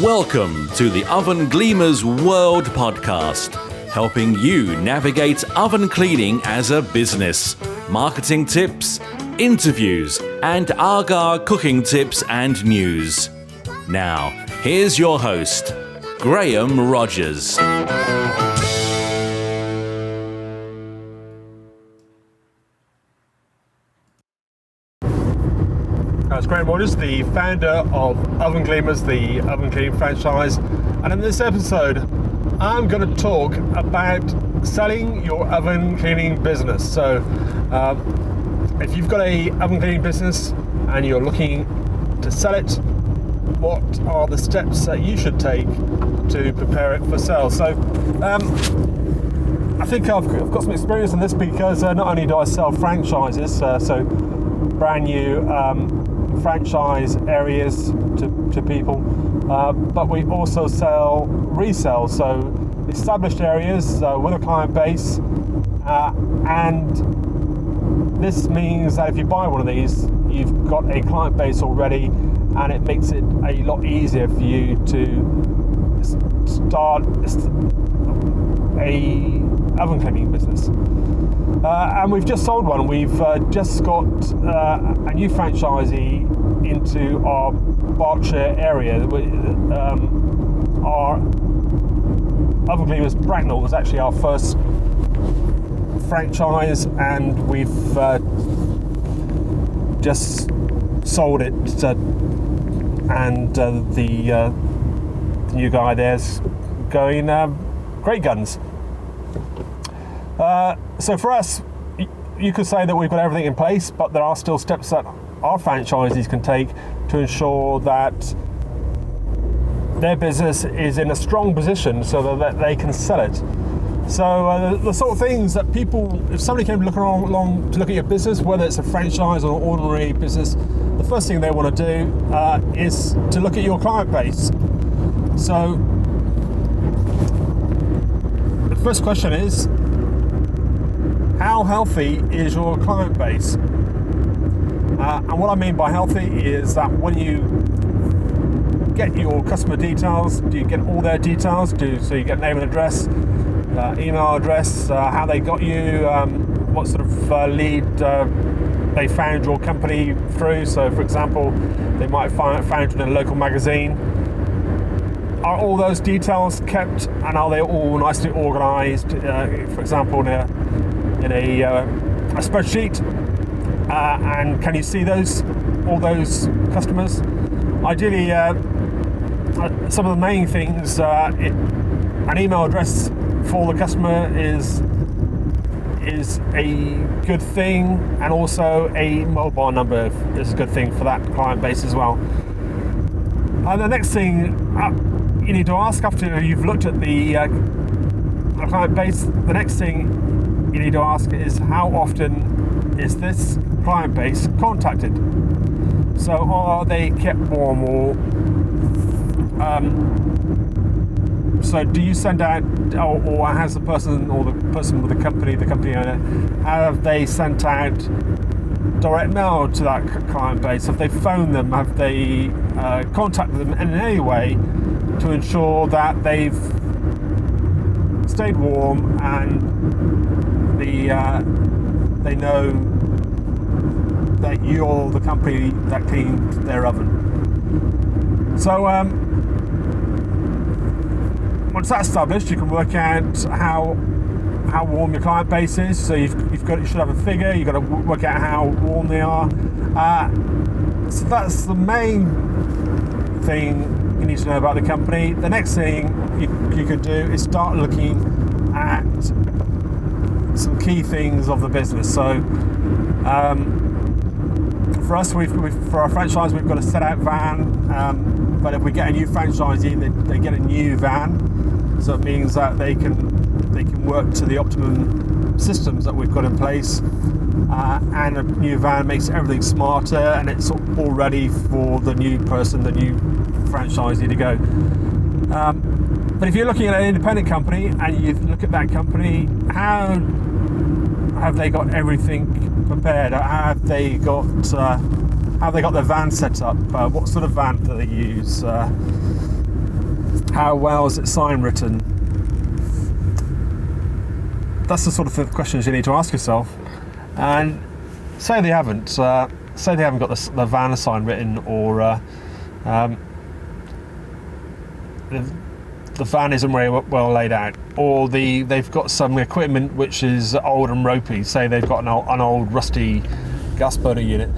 Welcome to the Oven Gleamers World Podcast, helping you navigate oven cleaning as a business, marketing tips, interviews, and agar cooking tips and news. Now, here's your host, Graham Rogers. It's Graham Rogers, the founder of Oven Gleamers, the oven cleaning franchise, and in this episode I'm going to talk about selling your oven cleaning business. So if you've got a oven cleaning business and you're looking to sell it, what are the steps that you should take to prepare it for sale? So I think I've got some experience in this because not only do I sell franchises, so brand new franchise areas to people, but we also sell resale, so established areas with a client base, and this means that if you buy one of these, you've got a client base already, and it makes it a lot easier for you to start a oven cleaning business. And we've just sold one. We've just got a new franchisee into our Berkshire area. Our Oven Cleaners Bracknell was actually our first franchise, and we've just sold it, and the new guy there's going great guns. So for us, you could say that we've got everything in place, but there are still steps that our franchisees can take to ensure that their business is in a strong position so that they can sell it. So the sort of things that people, if somebody came along to look at your business, whether it's a franchise or an ordinary business, the first thing they want to do is to look at your client base. So the first question is, how healthy is your client base? And what I mean by healthy is that when you get your customer details, do you get all their details? So you get name and address, email address, how they got you, what sort of lead they found your company through. So for example, they might have found you in a local magazine. Are all those details kept, and are they all nicely organised? For example, in a spreadsheet, and can you see all those customers? Ideally, some of the main things, an email address for the customer is a good thing, and also a mobile number is a good thing for that client base as well. And the next thing you need to ask after you've looked at the client base, the next thing you need to ask is, how often is this client base contacted? So are they kept warm, or so do you send out, or has the person with the company owner, have they sent out direct mail to that client base? Have they phoned them? Have they contacted them in any way to ensure that they've stayed warm and they know that you're the company that cleaned their oven? So once that's established, you can work out how warm your client base is. So you should have a figure. You've got to work out how warm they are. So that's the main thing you need to know about the company. The next thing you could do is start looking at some key things of the business. So for us, for our franchise, we've got a set out van, but if we get a new franchisee, they get a new van, so it means that they can work to the optimum systems that we've got in place, and a new van makes everything smarter, and it's all ready for the new person, the new franchisee to go. But if you're looking at an independent company and you look at that company, how have they got everything prepared? How have they got their van set up? What sort of van do they use? How well is its sign written? That's the sort of questions you need to ask yourself. And say they haven't got the van sign written, or the van isn't very well laid out, or they've got some equipment which is old and ropey. Say they've got an old rusty gas burner unit.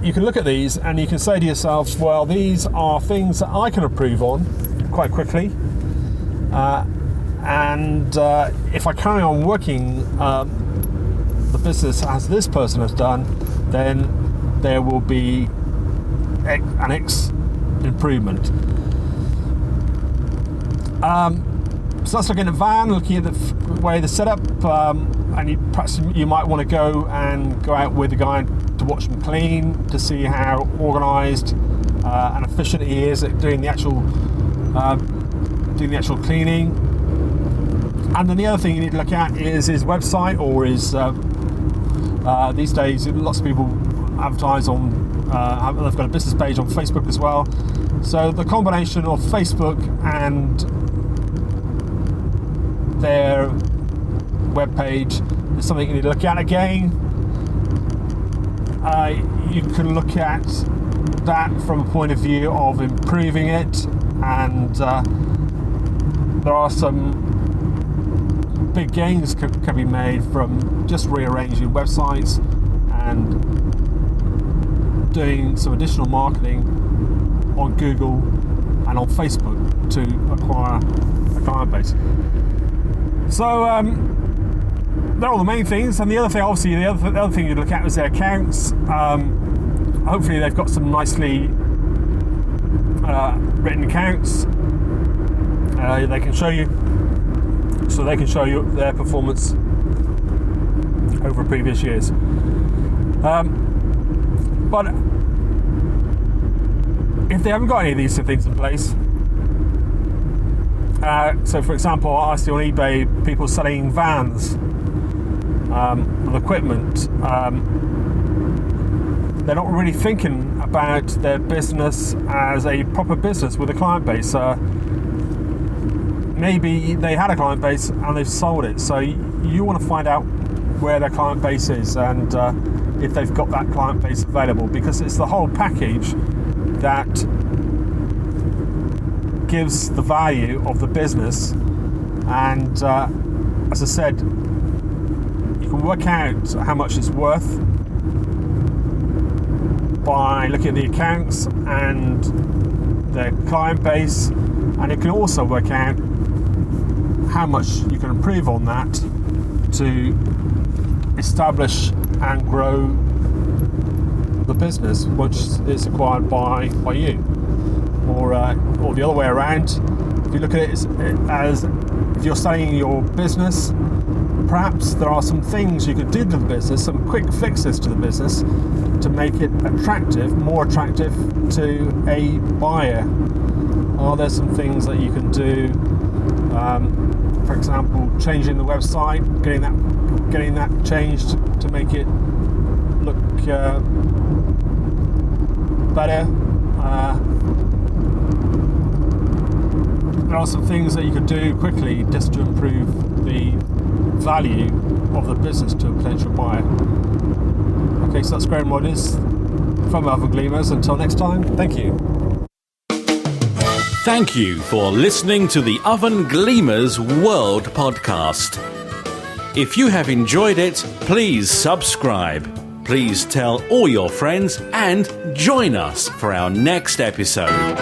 You can look at these and you can say to yourselves, well, these are things that I can improve on quite quickly, and if I carry on working the business as this person has done, then there will be an X improvement. So that's looking at the van, looking at the way the setup, and perhaps you might want to go out with the guy to watch him clean, to see how organised and efficient he is at doing the actual cleaning. And then the other thing you need to look at is his website, or his these days lots of people advertise on they've got a business page on Facebook as well. So the combination of Facebook and their web page is something you need to look at again. You can look at that from a point of view of improving it, and there are some big gains can be made from just rearranging websites and doing some additional marketing on Google and on Facebook to acquire a client base. So they're all the main things. And the other thing, obviously, the other thing you look at is their accounts. Hopefully they've got some nicely written accounts. They can show you their performance over previous years. But if they haven't got any of these things in place, so for example, I see on eBay people selling vans with equipment. They're not really thinking about their business as a proper business with a client base. Maybe they had a client base and they've sold it. So you want to find out where their client base is, and if they've got that client base available, because it's the whole package that gives the value of the business. And as I said, you can work out how much it's worth by looking at the accounts and their client base, and you can also work out how much you can improve on that to establish and grow the business once it's acquired by you, or the other way around. If you look at it as if you're selling your business, perhaps there are some things you could do to the business, some quick fixes to the business to make it more attractive to a buyer. Are there some things that you can do? For example, changing the website, getting that changed to make it look better. There are some things that you could do quickly just to improve the value of the business to a potential buyer. Okay, so that's Graham Rogers from Oven Gleamers. Until next time, thank you. Thank you for listening to the Oven Gleamers World Podcast. If you have enjoyed it, please subscribe. Please tell all your friends and join us for our next episode.